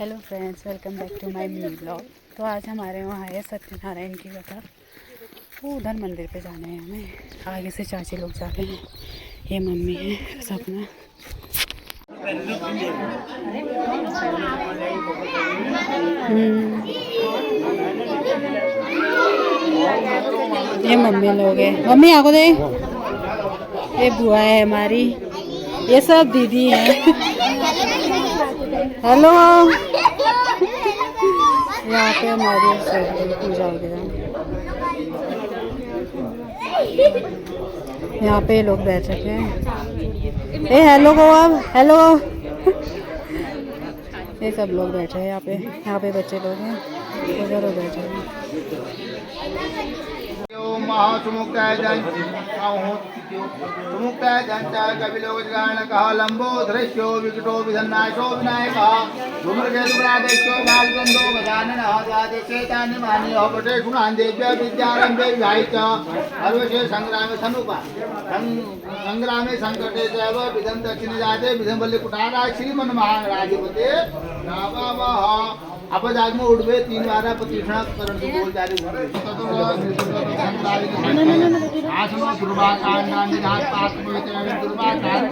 Hello friends, welcome back to my new blog. तो आज हमारे वहाँ है सत्यनारायण की कथा। तो उधर मंदिर पे जाना है हमें। आगे से चाची लोग जा रहे हैं, ये मम्मी है सपना। ये मम्मी लोग हैं। मम्मी आगो दे। ये बुआ है हमारी, ये सब दीदी है। हेलो। यहाँ पे हमारी पूजा वगैरह, यहाँ पे लोग बैठ रखे हैं। ए हेलो को अब हेलो। ये सब लोग बैठे हैं यहाँ पे बच्चे लोग हैं, उधर बैठे हैं। लंबो धृष्यो विकटो विधन्नाशो विनायकः धूम्रकेतुरादेशो बालचंदो गजाननः द्वादशेतानि मानियो पटेषु नान्देभ्यः विद्यारम्भे विहाय च सर्वशे संग्रामे सनुपा संग्रामे संकटे चैव विधं दक्षिणे जाते विधं बल्लिकुटारा श्रीमन्महाराधिपते नमः। अपजाग में उड़वे 3 बार प्रतिष्ठा करण की बोल जारी आसनो दुर्वा कांडा निधात पास में दुर्वा कांड